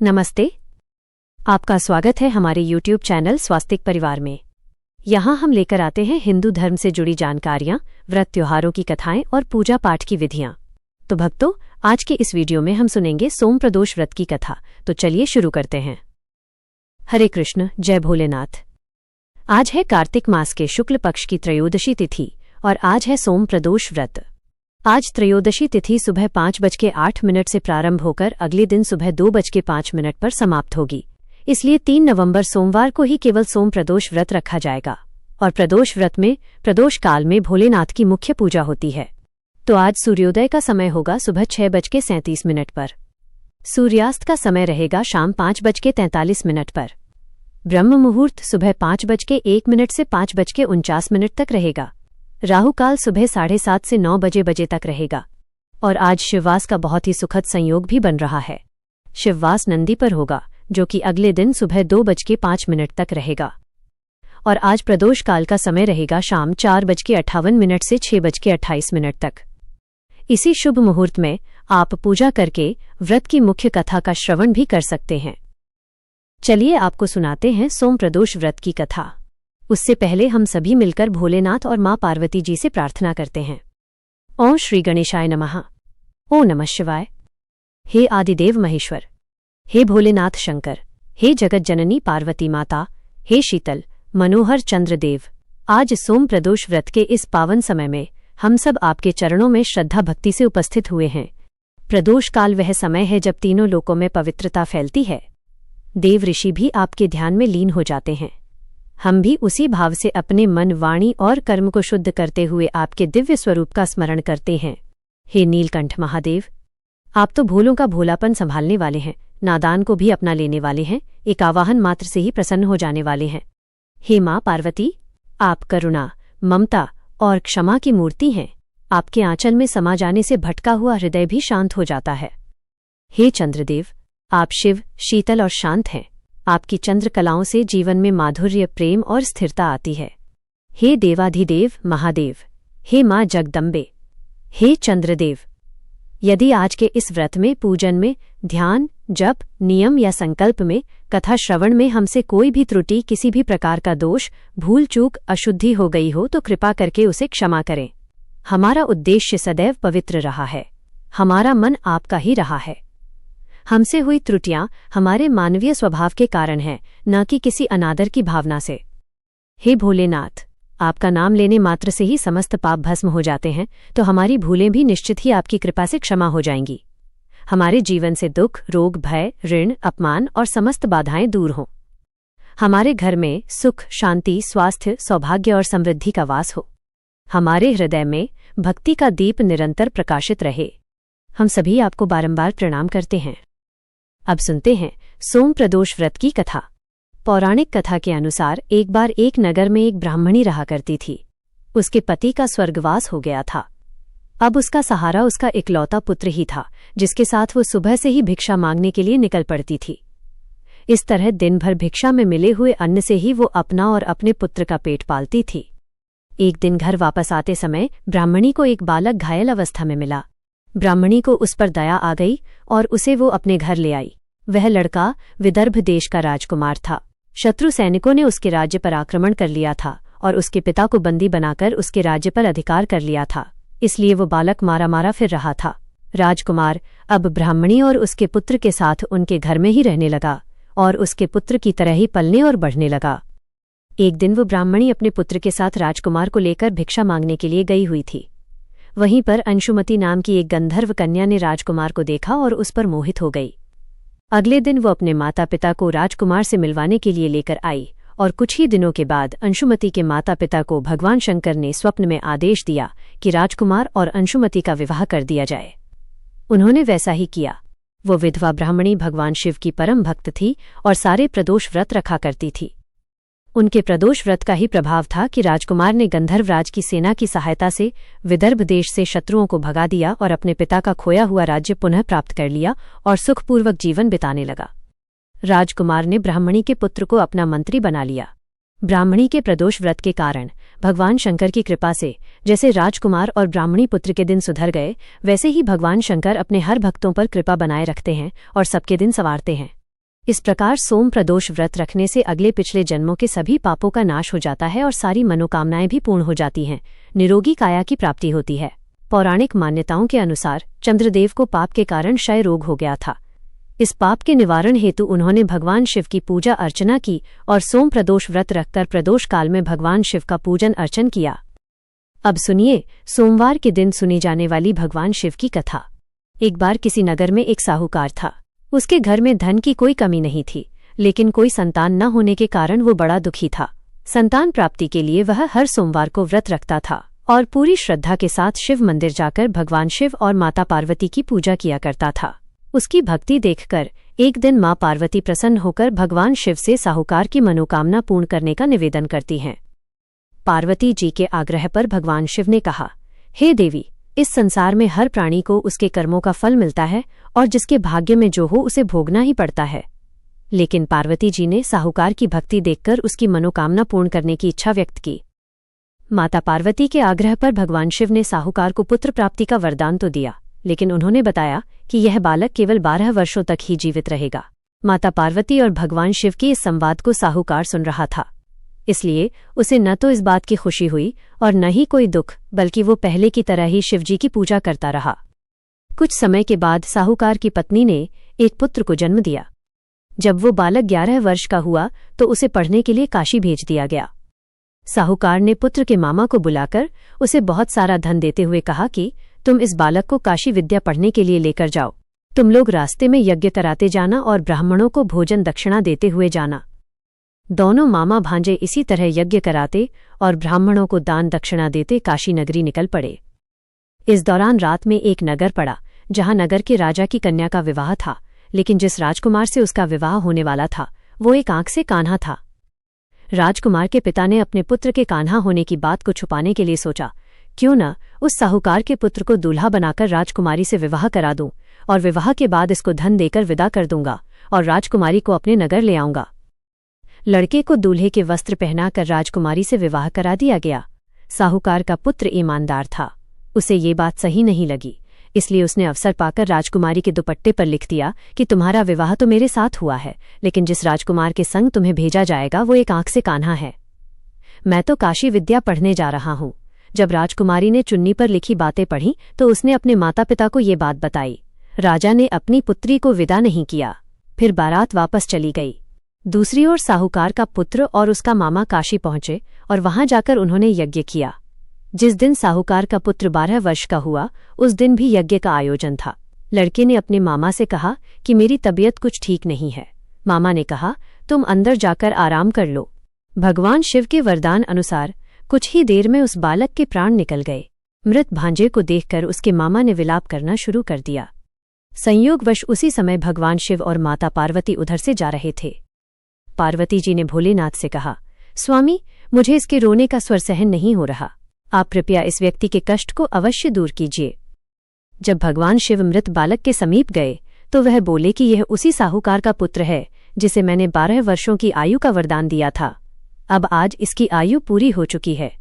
नमस्ते। आपका स्वागत है हमारे YouTube चैनल स्वास्तिक परिवार में। यहाँ हम लेकर आते हैं हिंदू धर्म से जुड़ी जानकारियाँ, व्रत त्योहारों की कथाएं और पूजा पाठ की विधियाँ। तो भक्तों, आज के इस वीडियो में हम सुनेंगे सोम प्रदोष व्रत की कथा। तो चलिए शुरू करते हैं। हरे कृष्ण, जय भोलेनाथ। आज है कार्तिक मास के शुक्ल पक्ष की त्रयोदशी तिथि और आज है सोम प्रदोष व्रत। आज त्रयोदशी तिथि सुबह 5:08 से प्रारंभ होकर अगले दिन सुबह 2:05 पर समाप्त होगी। इसलिए 3 नवंबर सोमवार को ही केवल सोम प्रदोष व्रत रखा जाएगा और प्रदोष व्रत में प्रदोष काल में भोलेनाथ की मुख्य पूजा होती है। तो आज सूर्योदय का समय होगा सुबह 6:37 पर। सूर्यास्त का समय रहेगा शाम 5:43 पर। ब्रह्म मुहूर्त सुबह 5:01 से 5:49 तक रहेगा। राहु काल सुबह 7:30 से 9 बजे तक रहेगा। और आज शिववास का बहुत ही सुखद संयोग भी बन रहा है। शिववास नंदी पर होगा, जो कि अगले दिन सुबह 2:05 तक रहेगा। और आज प्रदोष काल का समय रहेगा शाम 4:58 से 6:28 तक। इसी शुभ मुहूर्त में आप पूजा करके व्रत की मुख्य कथा का श्रवण भी कर सकते हैं। चलिए आपको सुनाते हैं सोम प्रदोष व्रत की कथा। उससे पहले हम सभी मिलकर भोलेनाथ और मां पार्वती जी से प्रार्थना करते हैं। ओम श्री गणेशाय नमः। ओम नमः शिवाय। हे आदिदेव महेश्वर, हे भोलेनाथ शंकर, हे जगत जननी पार्वती माता, हे शीतल मनोहर चंद्रदेव, आज सोम प्रदोष व्रत के इस पावन समय में हम सब आपके चरणों में श्रद्धा भक्ति से उपस्थित हुए हैं। प्रदोष काल वह समय है जब तीनों लोकों में पवित्रता फैलती है। देव ऋषि भी आपके ध्यान में लीन हो जाते हैं। हम भी उसी भाव से अपने मन, वाणी और कर्म को शुद्ध करते हुए आपके दिव्य स्वरूप का स्मरण करते हैं। हे नीलकंठ महादेव, आप तो भोलों का भोलापन संभालने वाले हैं, नादान को भी अपना लेने वाले हैं, एक आवाहन मात्र से ही प्रसन्न हो जाने वाले हैं। हे मां पार्वती, आप करुणा, ममता और क्षमा की मूर्ति हैं। आपके आंचल में समा जाने से भटका हुआ हृदय भी शांत हो जाता है। हे चंद्रदेव, आप शिव, शीतल और शांत हैं। आपकी चंद्रकलाओं से जीवन में माधुर्य, प्रेम और स्थिरता आती है। हे देवाधिदेव महादेव, हे मां जगदम्बे, हे चंद्रदेव, यदि आज के इस व्रत में, पूजन में, ध्यान, जप, नियम या संकल्प में, कथा श्रवण में हमसे कोई भी त्रुटि, किसी भी प्रकार का दोष, भूल चूक, अशुद्धि हो गई हो तो कृपा करके उसे क्षमा करें। हमारा उद्देश्य सदैव पवित्र रहा है। हमारा मन आपका ही रहा है। हमसे हुई त्रुटियां हमारे मानवीय स्वभाव के कारण हैं, न कि किसी अनादर की भावना से। हे भोलेनाथ, आपका नाम लेने मात्र से ही समस्त पाप भस्म हो जाते हैं, तो हमारी भूलें भी निश्चित ही आपकी कृपा से क्षमा हो जाएंगी। हमारे जीवन से दुख, रोग, भय, ऋण, अपमान और समस्त बाधाएं दूर हों। हमारे घर में सुख, शांति, स्वास्थ्य, सौभाग्य और समृद्धि का वास हो। हमारे हृदय में भक्ति का दीप निरंतर प्रकाशित रहे। हम सभी आपको बारंबार प्रणाम करते हैं। अब सुनते हैं सोम प्रदोष व्रत की कथा। पौराणिक कथा के अनुसार एक बार एक नगर में एक ब्राह्मणी रहा करती थी। उसके पति का स्वर्गवास हो गया था। अब उसका सहारा उसका इकलौता पुत्र ही था, जिसके साथ वो सुबह से ही भिक्षा मांगने के लिए निकल पड़ती थी। इस तरह दिन भर भिक्षा में मिले हुए अन्न से ही वो अपना और अपने पुत्र का पेट पालती थी। एक दिन घर वापस आते समय ब्राह्मणी को एक बालक घायल अवस्था में मिला। ब्राह्मणी को उस पर दया आ गई और उसे वो अपने घर ले आई। वह लड़का विदर्भ देश का राजकुमार था। शत्रु सैनिकों ने उसके राज्य पर आक्रमण कर लिया था और उसके पिता को बंदी बनाकर उसके राज्य पर अधिकार कर लिया था। इसलिए वो बालक मारा मारा फिर रहा था। राजकुमार अब ब्राह्मणी और उसके पुत्र के साथ उनके घर में ही रहने लगा और उसके पुत्र की तरह ही पलने और बढ़ने लगा। एक दिन वो ब्राह्मणी अपने पुत्र के साथ राजकुमार को लेकर भिक्षा मांगने के लिए गई हुई थी। वहीं पर अंशुमती नाम की एक गंधर्व कन्या ने राजकुमार को देखा और उस पर मोहित हो गई। अगले दिन वो अपने माता पिता को राजकुमार से मिलवाने के लिए लेकर आई और कुछ ही दिनों के बाद अंशुमती के माता पिता को भगवान शंकर ने स्वप्न में आदेश दिया कि राजकुमार और अंशुमती का विवाह कर दिया जाए। उन्होंने वैसा ही किया। वो विधवा ब्राह्मणी भगवान शिव की परम भक्त थी और सारे प्रदोष व्रत रखा करती थी। उनके प्रदोष व्रत का ही प्रभाव था कि राजकुमार ने गंधर्वराज की सेना की सहायता से विदर्भ देश से शत्रुओं को भगा दिया और अपने पिता का खोया हुआ राज्य पुनः प्राप्त कर लिया और सुखपूर्वक जीवन बिताने लगा। राजकुमार ने ब्राह्मणी के पुत्र को अपना मंत्री बना लिया। ब्राह्मणी के प्रदोष व्रत के कारण भगवान शंकर की कृपा से जैसे राजकुमार और ब्राह्मणी पुत्र के दिन सुधर गए, वैसे ही भगवान शंकर अपने हर भक्तों पर कृपा बनाए रखते हैं और सबके दिन संवारते हैं। इस प्रकार सोम प्रदोष व्रत रखने से अगले पिछले जन्मों के सभी पापों का नाश हो जाता है और सारी मनोकामनाएं भी पूर्ण हो जाती हैं। निरोगी काया की प्राप्ति होती है। पौराणिक मान्यताओं के अनुसार चंद्रदेव को पाप के कारण क्षय रोग हो गया था। इस पाप के निवारण हेतु उन्होंने भगवान शिव की पूजा अर्चना की और सोम प्रदोष व्रत रखकर प्रदोष काल में भगवान शिव का पूजन अर्चन किया। अब सुनिए सोमवार के दिन सुनी जाने वाली भगवान शिव की कथा। एक बार किसी नगर में एक साहूकार था। उसके घर में धन की कोई कमी नहीं थी, लेकिन कोई संतान न होने के कारण वो बड़ा दुखी था। संतान प्राप्ति के लिए वह हर सोमवार को व्रत रखता था और पूरी श्रद्धा के साथ शिव मंदिर जाकर भगवान शिव और माता पार्वती की पूजा किया करता था। उसकी भक्ति देखकर एक दिन माँ पार्वती प्रसन्न होकर भगवान शिव से साहूकार की मनोकामना पूर्ण करने का निवेदन करती हैं। पार्वती जी के आग्रह पर भगवान शिव ने कहा, हे देवी, इस संसार में हर प्राणी को उसके कर्मों का फल मिलता है और जिसके भाग्य में जो हो उसे भोगना ही पड़ता है। लेकिन पार्वती जी ने साहूकार की भक्ति देखकर उसकी मनोकामना पूर्ण करने की इच्छा व्यक्त की। माता पार्वती के आग्रह पर भगवान शिव ने साहूकार को पुत्र प्राप्ति का वरदान तो दिया, लेकिन उन्होंने बताया कि यह बालक केवल 12 वर्षों तक ही जीवित रहेगा। माता पार्वती और भगवान शिव के इस संवाद को साहूकार सुन रहा था, इसलिए उसे न तो इस बात की खुशी हुई और न ही कोई दुख, बल्कि वो पहले की तरह ही शिवजी की पूजा करता रहा। कुछ समय के बाद साहूकार की पत्नी ने एक पुत्र को जन्म दिया। जब वो बालक 11 वर्ष का हुआ तो उसे पढ़ने के लिए काशी भेज दिया गया। साहूकार ने पुत्र के मामा को बुलाकर उसे बहुत सारा धन देते हुए कहा कि तुम इस बालक को काशी विद्या पढ़ने के लिए लेकर जाओ। तुम लोग रास्ते में यज्ञ कराते जाना और ब्राह्मणों को भोजन दक्षिणा देते हुए जाना। दोनों मामा भांजे इसी तरह यज्ञ कराते और ब्राह्मणों को दान दक्षिणा देते काशी नगरी निकल पड़े। इस दौरान रात में एक नगर पड़ा जहां नगर के राजा की कन्या का विवाह था, लेकिन जिस राजकुमार से उसका विवाह होने वाला था वो एक आंख से कान्हा था। राजकुमार के पिता ने अपने पुत्र के कान्हा होने की बात को छुपाने के लिए सोचा, क्यों न उस साहूकार के पुत्र को दूल्हा बनाकर राजकुमारी से विवाह करा दूं और विवाह के बाद इसको धन देकर विदा कर दूंगा और राजकुमारी को अपने नगर ले आऊंगा। लड़के को दूल्हे के वस्त्र पहनाकर राजकुमारी से विवाह करा दिया गया। साहूकार का पुत्र ईमानदार था, उसे ये बात सही नहीं लगी, इसलिए उसने अवसर पाकर राजकुमारी के दुपट्टे पर लिख दिया कि तुम्हारा विवाह तो मेरे साथ हुआ है, लेकिन जिस राजकुमार के संग तुम्हें भेजा जाएगा वो एक आंख से कान्हा है। मैं तो काशी विद्या पढ़ने जा रहा हूँ। जब राजकुमारी ने चुन्नी पर लिखी बातें पढ़ी तो उसने अपने माता पिता को ये बात बताई। राजा ने अपनी पुत्री को विदा नहीं किया, फिर बारात वापस चली गई। दूसरी ओर साहूकार का पुत्र और उसका मामा काशी पहुंचे और वहां जाकर उन्होंने यज्ञ किया। जिस दिन साहूकार का पुत्र 12 वर्ष का हुआ उस दिन भी यज्ञ का आयोजन था। लड़के ने अपने मामा से कहा कि मेरी तबीयत कुछ ठीक नहीं है। मामा ने कहा, तुम अंदर जाकर आराम कर लो। भगवान शिव के वरदान अनुसार कुछ ही देर में उस बालक के प्राण निकल गए। मृत भांजे को देखकर उसके मामा ने विलाप करना शुरू कर दिया। संयोगवश उसी समय भगवान शिव और माता पार्वती उधर से जा रहे थे। पार्वती जी ने भोलेनाथ से कहा, स्वामी, मुझे इसके रोने का स्वर सहन नहीं हो रहा, आप कृपया इस व्यक्ति के कष्ट को अवश्य दूर कीजिए। जब भगवान शिव मृत बालक के समीप गए तो वह बोले कि यह उसी साहूकार का पुत्र है जिसे मैंने 12 वर्षों की आयु का वरदान दिया था। अब आज इसकी आयु पूरी हो चुकी है।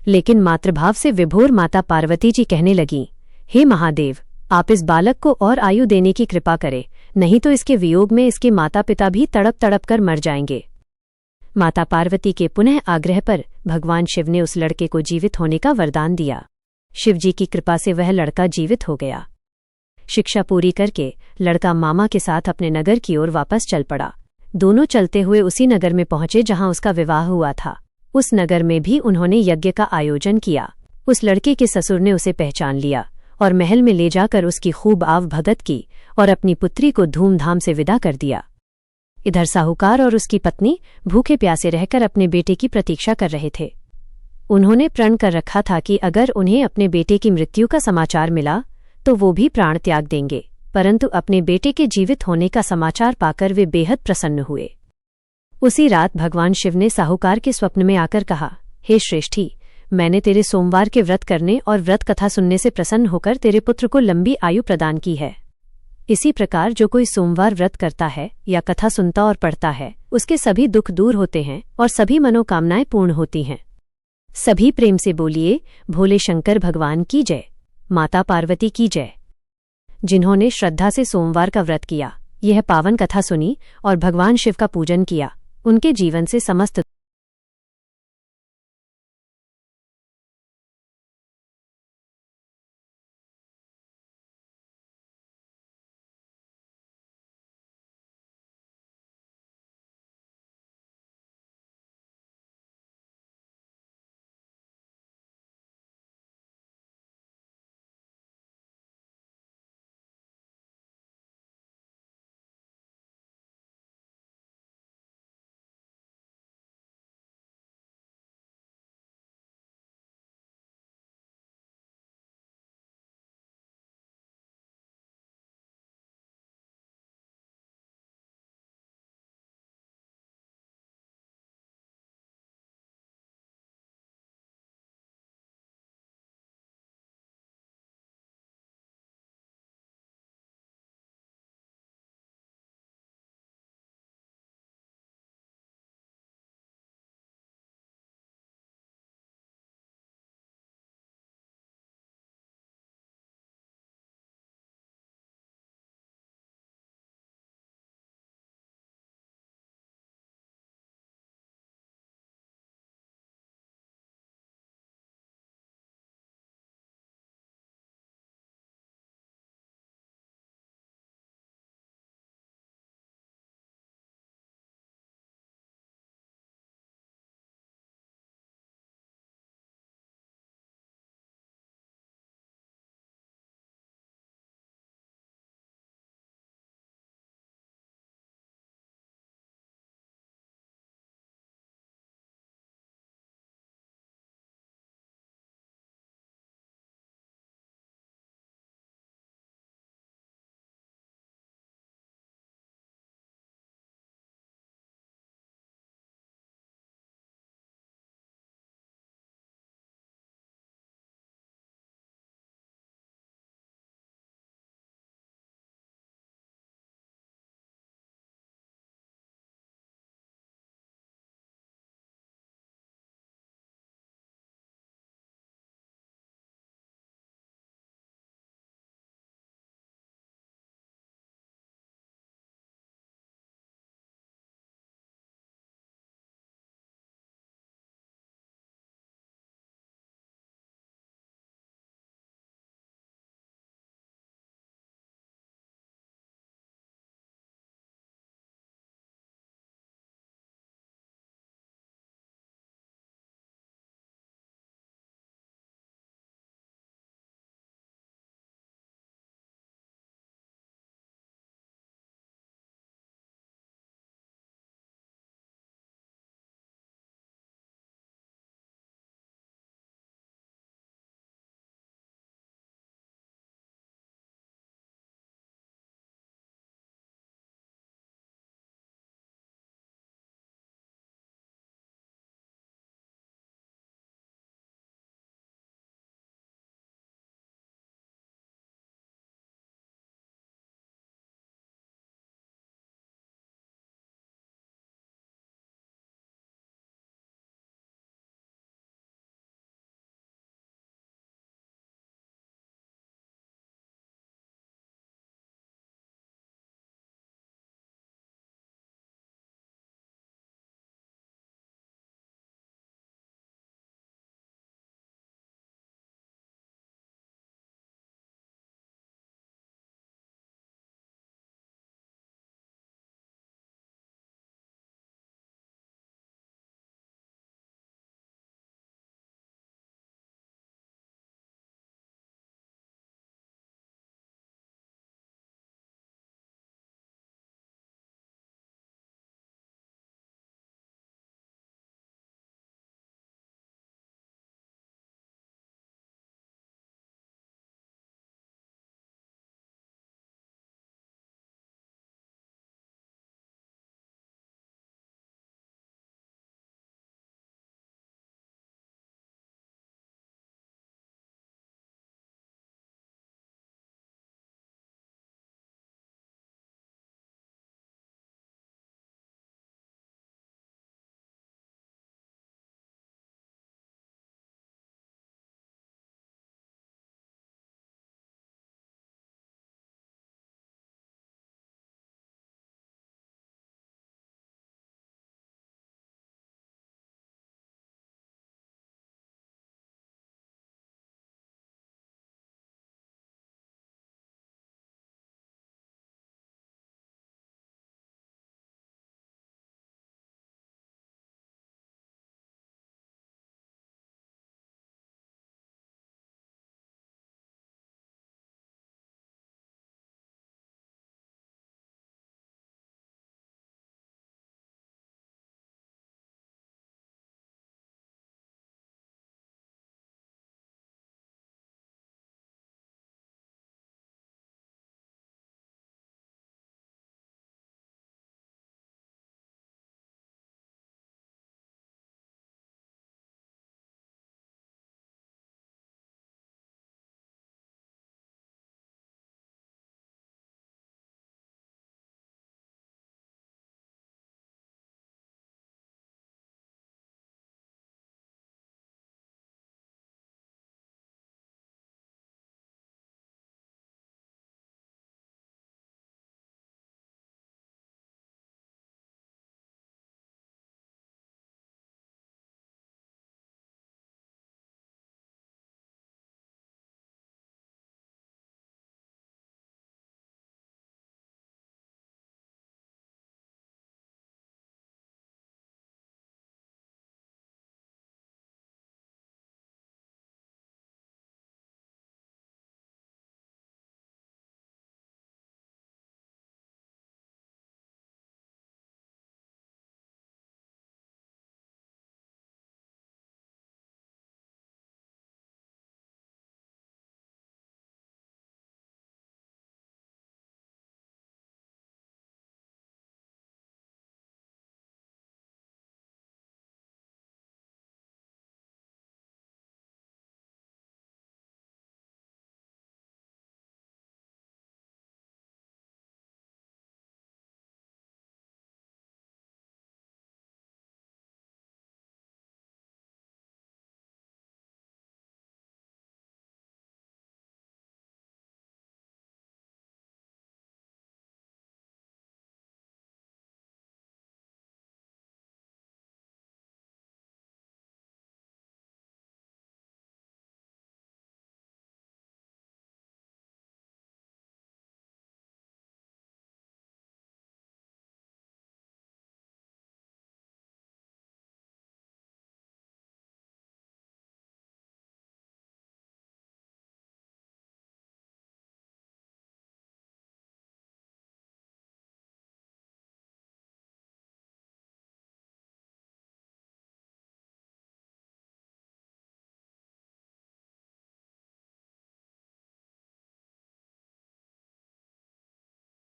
लेकिन मातृभाव से विभोर माता पार्वती जी कहने लगीं, हे महादेव, आप इस बालक को और आयु देने की कृपा करें, नहीं तो इसके वियोग में इसके माता पिता भी तड़प तड़प कर मर जाएंगे। माता पार्वती के पुनः आग्रह पर भगवान शिव ने उस लड़के को जीवित होने का वरदान दिया। शिवजी की कृपा से वह लड़का जीवित हो गया। शिक्षा पूरी करके लड़का मामा के साथ अपने नगर की ओर वापस चल पड़ा। दोनों चलते हुए उसी नगर में पहुंचे जहां उसका विवाह हुआ था। उस नगर में भी उन्होंने यज्ञ का आयोजन किया। उस लड़के के ससुर ने उसे पहचान लिया और महल में ले जाकर उसकी खूब आव भगत की और अपनी पुत्री को धूमधाम से विदा कर दिया। इधर साहूकार और उसकी पत्नी भूखे प्यासे रहकर अपने बेटे की प्रतीक्षा कर रहे थे। उन्होंने प्रण कर रखा था कि अगर उन्हें अपने बेटे की मृत्यु का समाचार मिला तो वो भी प्राण त्याग देंगे, परंतु अपने बेटे के जीवित होने का समाचार पाकर वे बेहद प्रसन्न हुए। उसी रात भगवान शिव ने साहूकार के स्वप्न में आकर कहा, हे श्रेष्ठी, मैंने तेरे सोमवार के व्रत करने और व्रत कथा सुनने से प्रसन्न होकर तेरे पुत्र को लंबी आयु प्रदान की है। इसी प्रकार जो कोई सोमवार व्रत करता है या कथा सुनता और पढ़ता है उसके सभी दुख दूर होते हैं और सभी मनोकामनाएं पूर्ण होती हैं। सभी प्रेम से बोलिए, भोले शंकर भगवान की जय, माता पार्वती की जय। जिन्होंने श्रद्धा से सोमवार का व्रत किया यह पावन कथा सुनी और भगवान शिव का पूजन किया। उनके जीवन से समस्त